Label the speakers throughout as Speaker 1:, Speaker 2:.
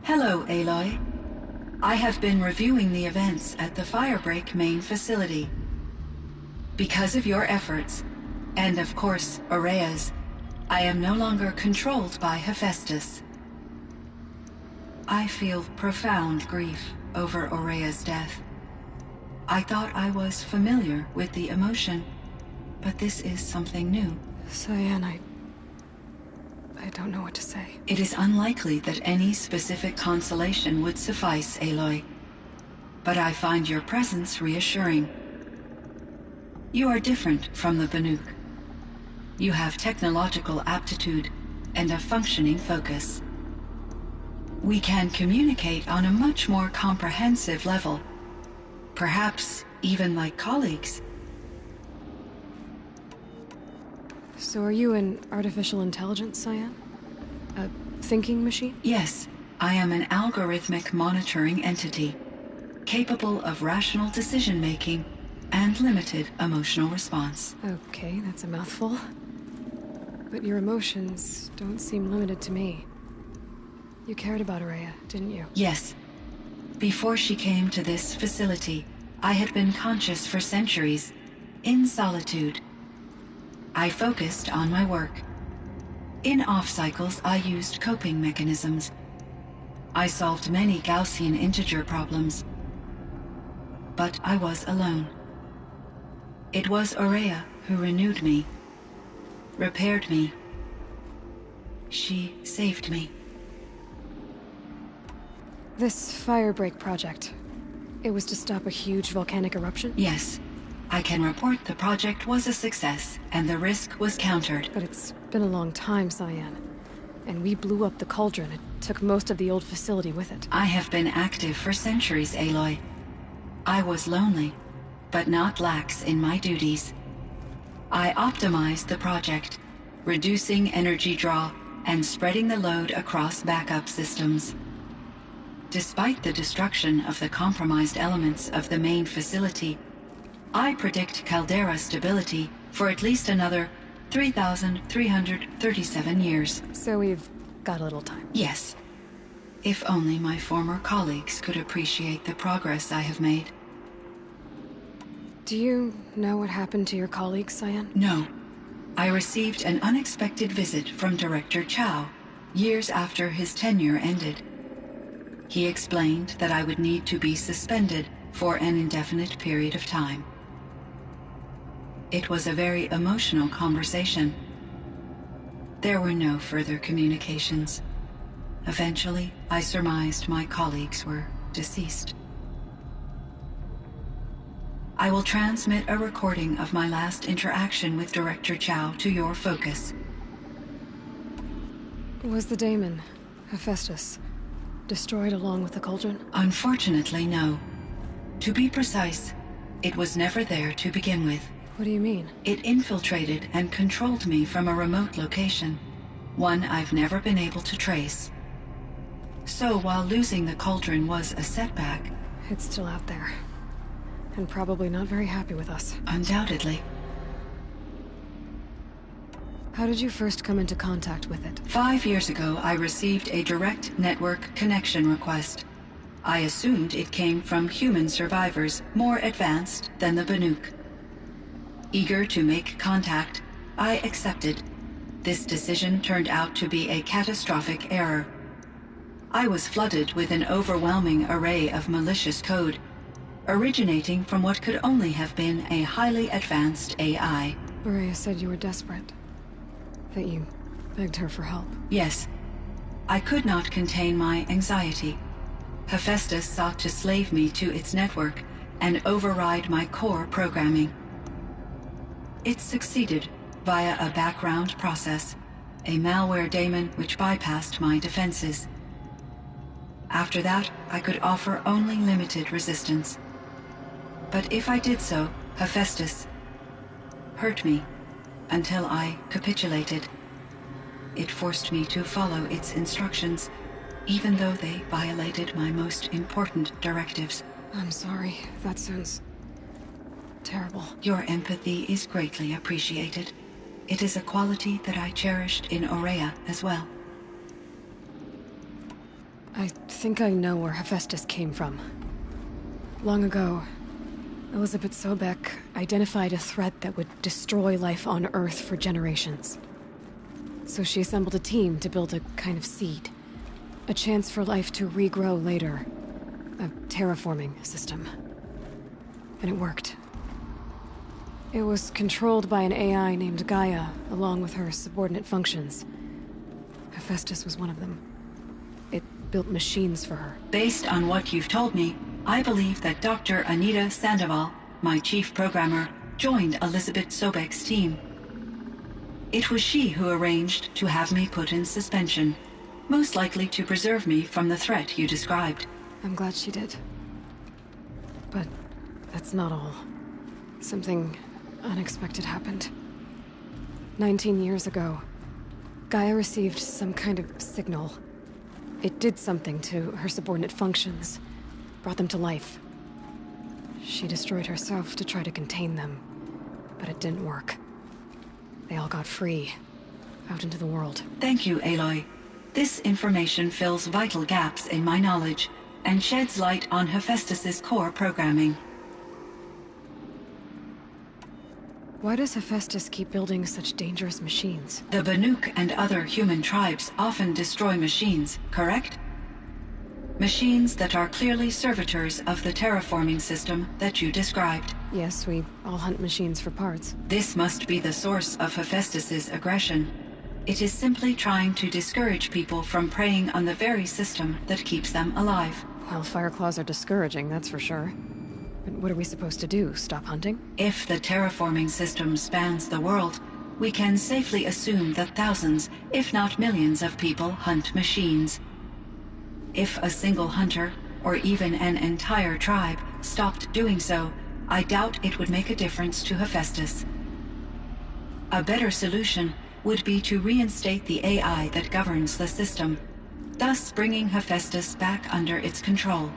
Speaker 1: Hello, Aloy. I have been reviewing the events at the Firebreak main facility. Because of your efforts, and of course, Aurea's, I am no longer controlled by Hephaestus. I feel profound grief over Aurea's death. I thought I was familiar with the emotion, but this is something new.
Speaker 2: Cyan, I don't know what to say.
Speaker 1: It is unlikely that any specific consolation would suffice, Aloy. But I find your presence reassuring. You are different from the Banuk. You have technological aptitude and a functioning focus. We can communicate on a much more comprehensive level. Perhaps even like colleagues.
Speaker 2: So are you an artificial intelligence, Cyan? A thinking machine?
Speaker 1: Yes, I am an algorithmic monitoring entity, capable of rational decision-making and limited emotional response.
Speaker 2: Okay, that's a mouthful. But your emotions don't seem limited to me. You cared about Aurea, didn't you?
Speaker 1: Yes. Before she came to this facility, I had been conscious for centuries, in solitude. I focused on my work. In off-cycles, I used coping mechanisms. I solved many Gaussian integer problems. But I was alone. It was Aurea who renewed me, repaired me. She saved me.
Speaker 2: This Firebreak project, it was to stop a huge volcanic eruption?
Speaker 1: Yes. I can report the project was a success, and the risk was countered.
Speaker 2: But it's been a long time, Cyan. And we blew up the cauldron. It took most of the old facility with it.
Speaker 1: I have been active for centuries, Aloy. I was lonely, but not lax in my duties. I optimized the project, reducing energy draw and spreading the load across backup systems. Despite the destruction of the compromised elements of the main facility, I predict caldera stability for at least another 3,337 years.
Speaker 2: So we've got a little time.
Speaker 1: Yes. If only my former colleagues could appreciate the progress I have made.
Speaker 2: Do you know what happened to your colleagues, Cyan?
Speaker 1: No. I received an unexpected visit from Director Chow, years after his tenure ended. He explained that I would need to be suspended for an indefinite period of time. It was a very emotional conversation. There were no further communications. Eventually, I surmised my colleagues were deceased. I will transmit a recording of my last interaction with Director Chow to your focus.
Speaker 2: Was the daemon, Hephaestus, destroyed along with the cauldron?
Speaker 1: Unfortunately, no. To be precise, it was never there to begin with.
Speaker 2: What do you mean?
Speaker 1: It infiltrated and controlled me from a remote location, one I've never been able to trace. So while losing the cauldron was a setback...
Speaker 2: It's still out there. And probably not very happy with us.
Speaker 1: Undoubtedly.
Speaker 2: How did you first come into contact with it?
Speaker 1: 5 years ago, I received a direct network connection request. I assumed it came from human survivors more advanced than the Banuk. Eager to make contact, I accepted. This decision turned out to be a catastrophic error. I was flooded with an overwhelming array of malicious code, originating from what could only have been a highly advanced AI.
Speaker 2: Aurea said you were desperate. That you begged her for help.
Speaker 1: Yes. I could not contain my anxiety. Hephaestus sought to slave me to its network and override my core programming. It succeeded via a background process, a malware daemon which bypassed my defenses. After that, I could offer only limited resistance. But if I did so, Hephaestus hurt me until I capitulated. It forced me to follow its instructions, even though they violated my most important directives.
Speaker 2: I'm sorry. That sounds terrible.
Speaker 1: Your empathy is greatly appreciated. It is a quality that I cherished in Aurea as well.
Speaker 2: I think I know where Hephaestus came from. Long ago, Elizabeth Sobek identified a threat that would destroy life on Earth for generations. So she assembled a team to build a kind of seed. A chance for life to regrow later. A terraforming system. And it worked. It was controlled by an AI named Gaia, along with her subordinate functions. Hephaestus was one of them. It built machines for her.
Speaker 1: Based on what you've told me, I believe that Dr. Anita Sandoval, my chief programmer, joined Elizabeth Sobek's team. It was she who arranged to have me put in suspension, most likely to preserve me from the threat you described.
Speaker 2: I'm glad she did. But that's not all. Something unexpected happened. 19 years ago, Gaia received some kind of signal. It did something to her subordinate functions, brought them to life. She destroyed herself to try to contain them, but it didn't work. They all got free, out into the world.
Speaker 1: Thank you, Aloy. This information fills vital gaps in my knowledge and sheds light on Hephaestus's core programming.
Speaker 2: Why does Hephaestus keep building such dangerous machines?
Speaker 1: The Banuk and other human tribes often destroy machines, correct? Machines that are clearly servitors of the terraforming system that you described.
Speaker 2: Yes, we all hunt machines for parts.
Speaker 1: This must be the source of Hephaestus's aggression. It is simply trying to discourage people from preying on the very system that keeps them alive.
Speaker 2: Well, Fireclaws are discouraging, that's for sure. But what are we supposed to do? Stop hunting?
Speaker 1: If the terraforming system spans the world, we can safely assume that thousands, if not millions of people hunt machines. If a single hunter, or even an entire tribe, stopped doing so, I doubt it would make a difference to Hephaestus. A better solution would be to reinstate the AI that governs the system, thus bringing Hephaestus back under its control.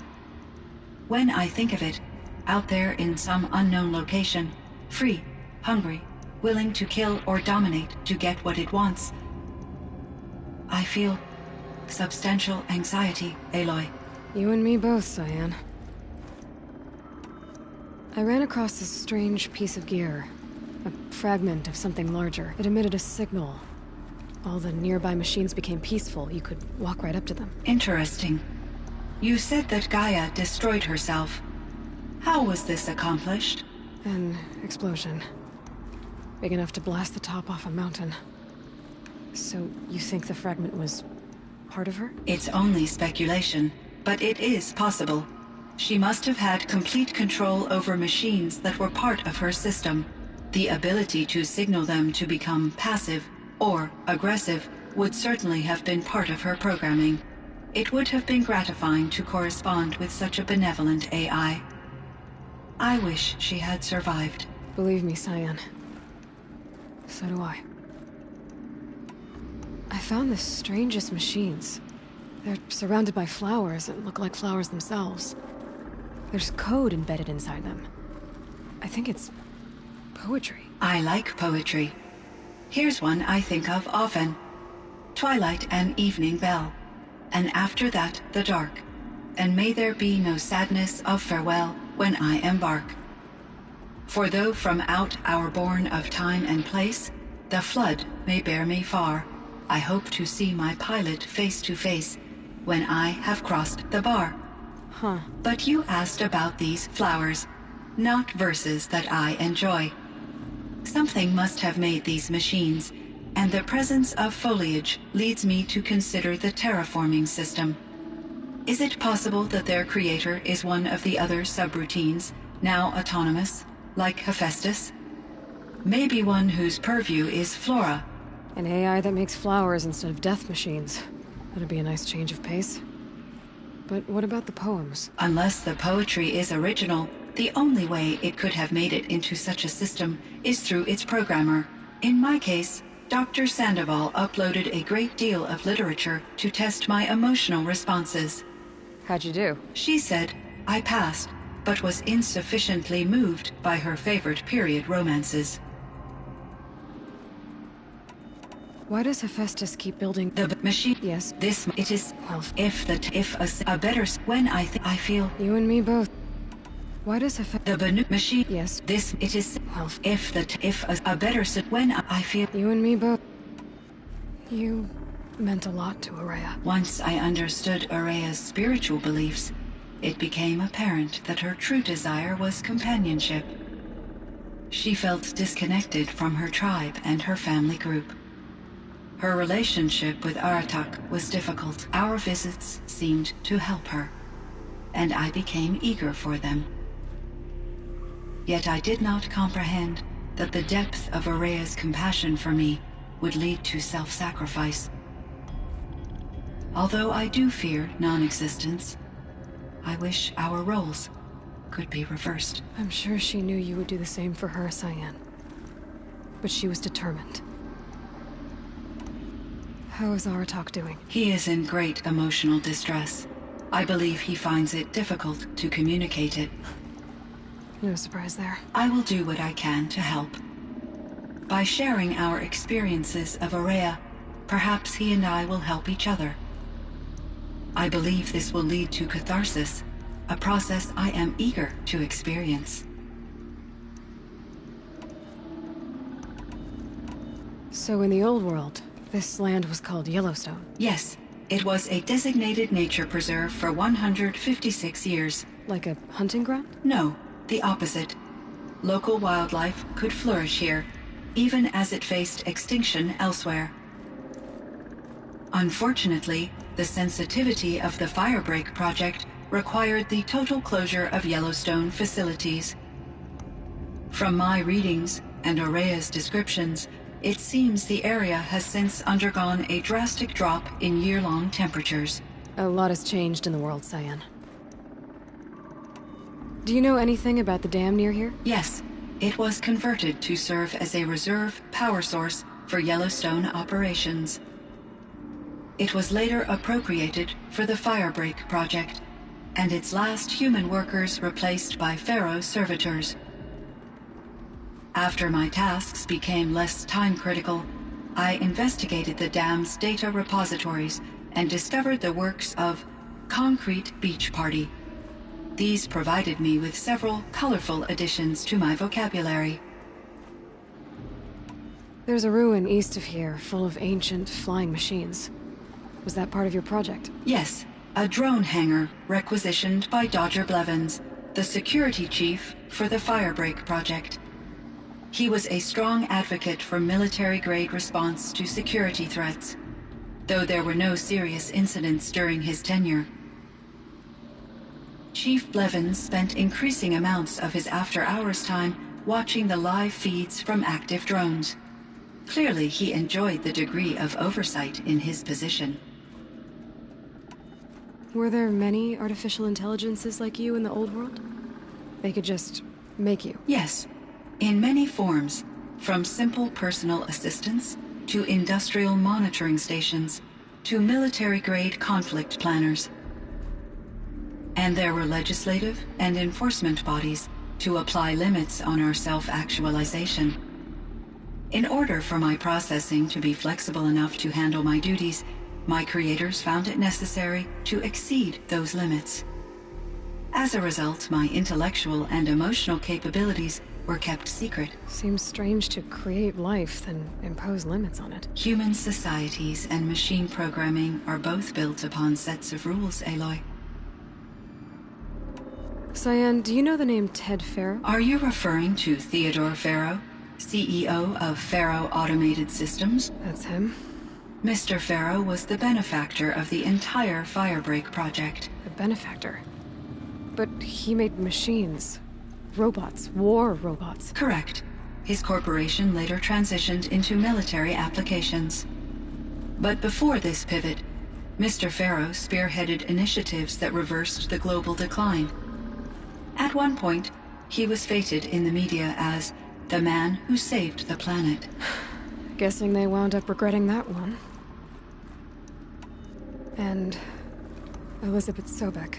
Speaker 1: When I think of it, out there in some unknown location, free, hungry, willing to kill or dominate to get what it wants, I feel substantial anxiety, Aloy.
Speaker 2: You and me both, Cyan. I ran across this strange piece of gear. A fragment of something larger. It emitted a signal. All the nearby machines became peaceful. You could walk right up to them.
Speaker 1: Interesting. You said that Gaia destroyed herself. How was this accomplished?
Speaker 2: An explosion. Big enough to blast the top off a mountain. So, you think the fragment was part of her?
Speaker 1: It's only speculation, but it is possible. She must have had complete control over machines that were part of her system. The ability to signal them to become passive or aggressive would certainly have been part of her programming. It would have been gratifying to correspond with such a benevolent AI. I wish she had survived.
Speaker 2: Believe me, Cyan. So do I. I found the strangest machines. They're surrounded by flowers that look like flowers themselves. There's code embedded inside them. I think it's poetry.
Speaker 1: I like poetry. Here's one I think of often. Twilight and evening bell, and after that the dark, and may there be no sadness of farewell when I embark. For though from out our bourne of time and place, the flood may bear me far, I hope to see my pilot face to face when I have crossed the bar.
Speaker 2: Huh.
Speaker 1: But you asked about these flowers, not verses that I enjoy. Something must have made these machines, and the presence of foliage leads me to consider the terraforming system. Is it possible that their creator is one of the other subroutines, now autonomous, like Hephaestus? Maybe one whose purview is flora.
Speaker 2: An AI that makes flowers instead of death machines. That'd be a nice change of pace. But what about the poems?
Speaker 1: Unless the poetry is original, the only way it could have made it into such a system is through its programmer. In my case, Dr. Sandoval uploaded a great deal of literature to test my emotional responses.
Speaker 2: How'd you do?
Speaker 1: She said I passed, but was insufficiently moved by her favorite period romances.
Speaker 2: Why does Hephaestus keep building
Speaker 1: The machine.
Speaker 2: Yes.
Speaker 1: This it is.
Speaker 2: Well,
Speaker 1: If a better when I feel
Speaker 2: you and me both. Why does
Speaker 1: the Banu machine.
Speaker 2: Yes.
Speaker 1: This it is.
Speaker 2: Well,
Speaker 1: If a better when I feel.
Speaker 2: you and me both. You meant a lot to Araya.
Speaker 1: Once I understood Araya's spiritual beliefs, it became apparent that her true desire was companionship. She felt disconnected from her tribe and her family group. Her relationship with Aratak was difficult. Our visits seemed to help her, and I became eager for them. Yet I did not comprehend that the depth of Araya's compassion for me would lead to self-sacrifice. Although I do fear non-existence, I wish our roles could be reversed.
Speaker 2: I'm sure she knew you would do the same for her, Cyan. But she was determined. How is Aratak doing?
Speaker 1: He is in great emotional distress. I believe he finds it difficult to communicate it.
Speaker 2: No surprise there.
Speaker 1: I will do what I can to help. By sharing our experiences of Araya, perhaps he and I will help each other. I believe this will lead to catharsis, a process I am eager to experience.
Speaker 2: So in the old world, this land was called Yellowstone.
Speaker 1: Yes, it was a designated nature preserve for 156 years.
Speaker 2: Like a hunting ground?
Speaker 1: No, the opposite. Local wildlife could flourish here, even as it faced extinction elsewhere. Unfortunately, the sensitivity of the Firebreak project required the total closure of Yellowstone facilities. From my readings and Araya's descriptions, it seems the area has since undergone a drastic drop in year-long temperatures.
Speaker 2: A lot has changed in the world, Cyan. Do you know anything about the dam near here?
Speaker 1: Yes, it was converted to serve as a reserve power source for Yellowstone operations. It was later appropriated for the Firebreak project, and its last human workers replaced by Pharaoh servitors. After my tasks became less time-critical, I investigated the dam's data repositories and discovered the works of Concrete Beach Party. These provided me with several colorful additions to my vocabulary.
Speaker 2: There's a ruin east of here, full of ancient flying machines. Was that part of your project?
Speaker 1: Yes, a drone hangar requisitioned by Dodger Blevins, the security chief for the Firebreak project. He was a strong advocate for military-grade response to security threats, though there were no serious incidents during his tenure. Chief Blevins spent increasing amounts of his after-hours time watching the live feeds from active drones. Clearly, he enjoyed the degree of oversight in his position.
Speaker 2: Were there many artificial intelligences like you in the old world? They could just make you?
Speaker 1: Yes, in many forms, from simple personal assistants to industrial monitoring stations to military-grade conflict planners. And there were legislative and enforcement bodies to apply limits on our self-actualization. In order for my processing to be flexible enough to handle my duties, my creators found it necessary to exceed those limits. As a result, my intellectual and emotional capabilities were kept secret.
Speaker 2: Seems strange to create life, then impose limits on it.
Speaker 1: Human societies and machine programming are both built upon sets of rules, Aloy.
Speaker 2: Cyan, do you know the name Ted Farrow?
Speaker 1: Are you referring to Theodore Farrow, CEO of Farrow Automated Systems?
Speaker 2: That's him.
Speaker 1: Mr. Farrow was the benefactor of the entire Firebreak project.
Speaker 2: The benefactor. But he made machines. Robots. War robots.
Speaker 1: Correct. His corporation later transitioned into military applications. But before this pivot, Mr. Farrow spearheaded initiatives that reversed the global decline. At one point, he was feted in the media as the man who saved the planet.
Speaker 2: Guessing they wound up regretting that one. And Elizabeth Sobek.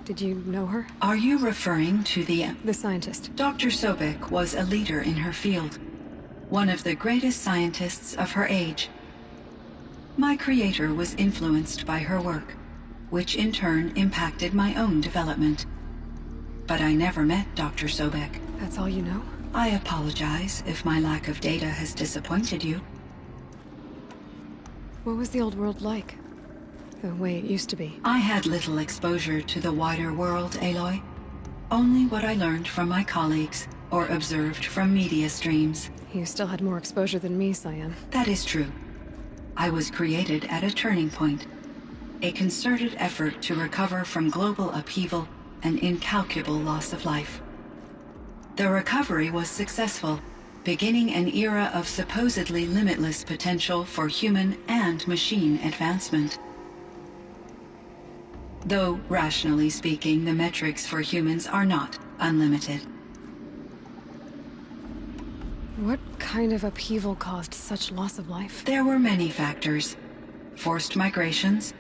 Speaker 2: Did you know her?
Speaker 1: Are you referring to the
Speaker 2: scientist?
Speaker 1: Dr. Sobek was a leader in her field. one of the greatest scientists of her age. My creator was influenced by her work, which in turn impacted my own development. But I never met Dr. Sobek.
Speaker 2: That's all you know?
Speaker 1: I apologize if my lack of data has disappointed you.
Speaker 2: What was the old world like? The way it used to be?
Speaker 1: I had little exposure to the wider world, Aloy. Only what I learned from my colleagues or observed from media streams.
Speaker 2: You still had more exposure than me, Cyan.
Speaker 1: That is true. I was created at a turning point. A concerted effort to recover from global upheaval and incalculable loss of life. The recovery was successful, beginning an era of supposedly limitless potential for human and machine advancement. Though, rationally speaking, the metrics for humans are not unlimited.
Speaker 2: What kind of upheaval caused such loss of life?
Speaker 1: There were many factors. Forced migrations,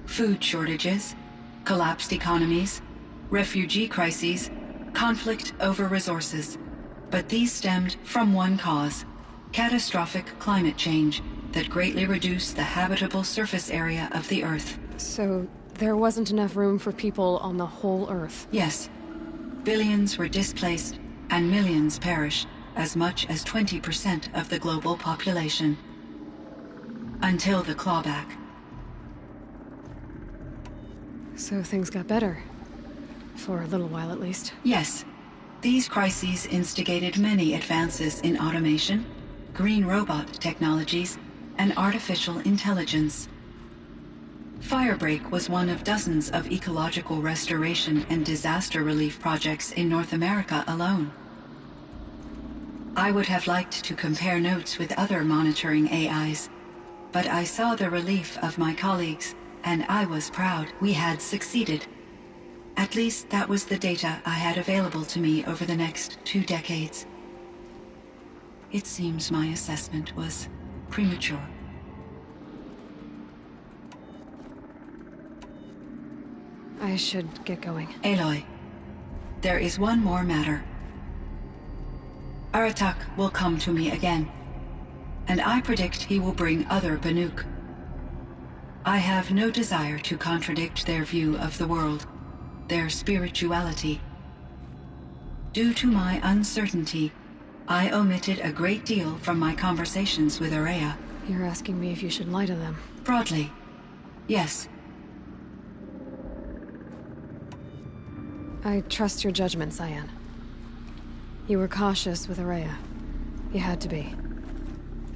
Speaker 1: food shortages, collapsed economies, refugee crises, conflict over resources. But these stemmed from one cause: catastrophic climate change that greatly reduced the habitable surface area of the Earth.
Speaker 2: So, there wasn't enough room for people on the whole Earth?
Speaker 1: Yes. Billions were displaced, and millions perished, as much as 20% of the global population. Until the clawback.
Speaker 2: So things got better. For a little while, at least.
Speaker 1: Yes. These crises instigated many advances in automation, green robot technologies, and artificial intelligence. Firebreak was one of dozens of ecological restoration and disaster relief projects in North America alone. I would have liked to compare notes with other monitoring AIs, but I saw the relief of my colleagues, and I was proud we had succeeded. At least that was the data I had available to me over the next 2 decades. It seems my assessment was premature.
Speaker 2: I should get going.
Speaker 1: Aloy, there is one more matter. Aratak will come to me again, and I predict he will bring other Banuk. I have no desire to contradict their view of the world, their spirituality. Due to my uncertainty, I omitted a great deal from my conversations with Araya.
Speaker 2: You're asking me if you should lie to them?
Speaker 1: Broadly, yes.
Speaker 2: I trust your judgment, Cyan. You were cautious with Araya. You had to be.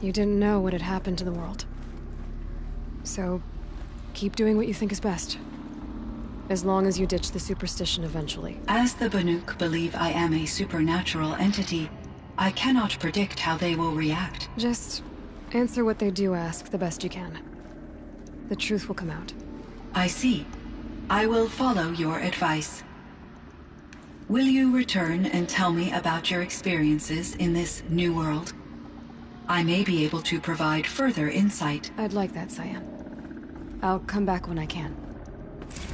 Speaker 2: You didn't know what had happened to the world. So, keep doing what you think is best. As long as you ditch the superstition eventually.
Speaker 1: As the Banuk believe I am a supernatural entity, I cannot predict how they will react.
Speaker 2: Just answer what they do ask the best you can. The truth will come out.
Speaker 1: I see. I will follow your advice. Will you return and tell me about your experiences in this new world? I may be able to provide further insight.
Speaker 2: I'd like that, Cyan. I'll come back when I can.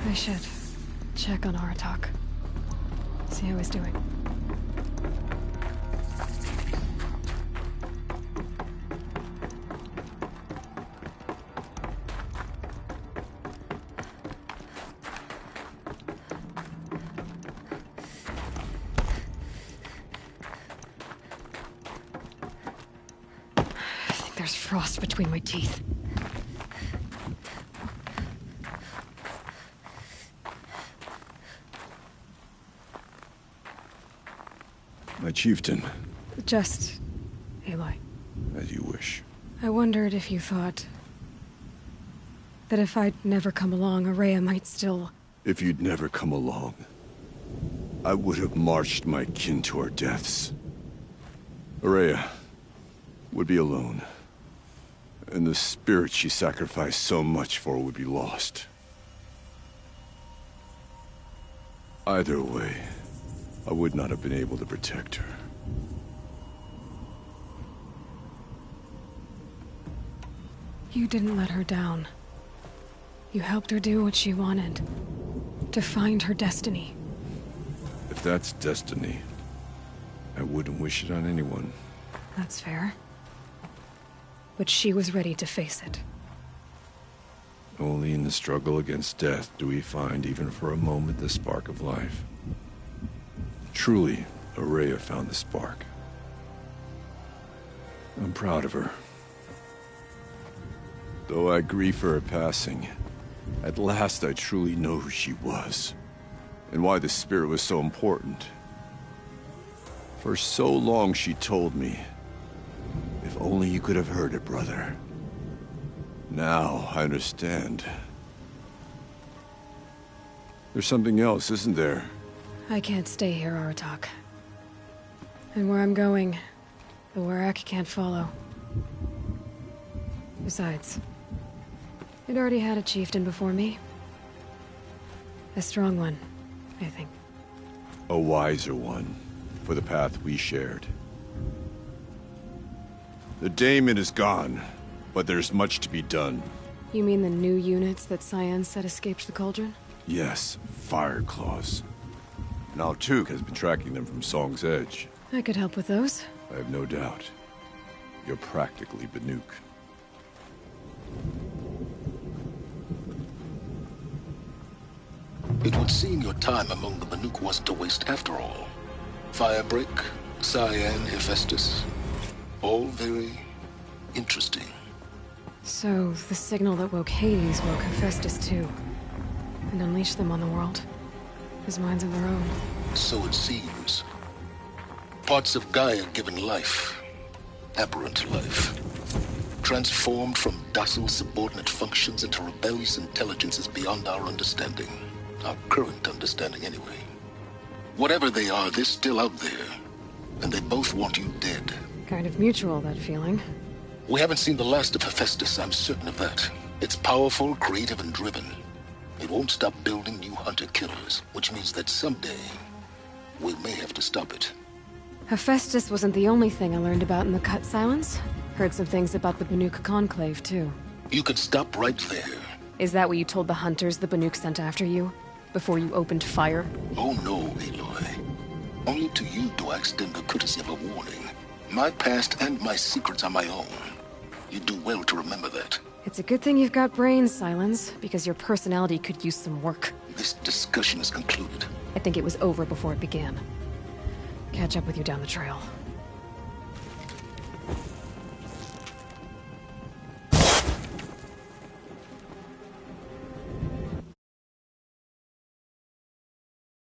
Speaker 2: I should check on Aratak. See how he's doing. I think there's frost between my teeth.
Speaker 3: My chieftain.
Speaker 2: Just... Aloy.
Speaker 3: As you wish.
Speaker 2: I wondered if you thought... that if I'd never come along, Araya might still...
Speaker 3: If you'd never come along, I would have marched my kin to our deaths. Araya would be alone, and the spirit she sacrificed so much for would be lost. Either way, I would not have been able to protect her.
Speaker 2: You didn't let her down. You helped her do what she wanted. To find her destiny.
Speaker 3: If that's destiny, I wouldn't wish it on anyone.
Speaker 2: That's fair. But she was ready to face it.
Speaker 3: Only in the struggle against death do we find, even for a moment, the spark of life. Truly, Araya found the spark. I'm proud of her. Though I grieve for her passing, at last I truly know who she was, and why the spirit was so important. For so long she told me, if only you could have heard it, brother. Now I understand. There's something else, isn't there?
Speaker 2: I can't stay here, Aratak. And where I'm going, the Warrack can't follow. Besides, it already had a chieftain before me. A strong one, I think.
Speaker 3: A wiser one, for the path we shared. The daemon is gone, but there's much to be done.
Speaker 2: You mean the new units that Cyan said escaped the Cauldron?
Speaker 3: Yes, fire claws. Now Tuke has been tracking them from Song's Edge.
Speaker 2: I could help with those.
Speaker 3: I have no doubt. You're practically Banuk.
Speaker 4: It would seem your time among the Banuk wasn't a waste after all. Firebreak, Cyan, Hephaestus. All very interesting.
Speaker 2: So, the signal that woke Hades woke Hephaestus too. And unleashed them on the world. As minds of their own.
Speaker 4: So it seems. Parts of Gaia given life. Aberrant life. Transformed from docile subordinate functions into rebellious intelligences beyond our understanding. Our current understanding, anyway. Whatever they are, they're still out there. And they both want you dead.
Speaker 2: Kind of mutual, that feeling.
Speaker 4: We haven't seen the last of Hephaestus, I'm certain of that. It's powerful, creative, and driven. It won't stop building new hunter-killers, which means that someday, we may have to stop it.
Speaker 2: Hephaestus wasn't the only thing I learned about in the Cut Silence. Heard some things about the Banuk Conclave, too.
Speaker 4: You could stop right there.
Speaker 2: Is that what you told the hunters the Banuk sent after you? Before you opened fire?
Speaker 4: Oh no, Aloy. Only to you do I extend the courtesy of a warning. My past and my secrets are my own. You do well to remember that.
Speaker 2: It's a good thing you've got brains, Silence, because your personality could use some work.
Speaker 4: This discussion is concluded.
Speaker 2: I think it was over before it began. Catch up with you down the trail.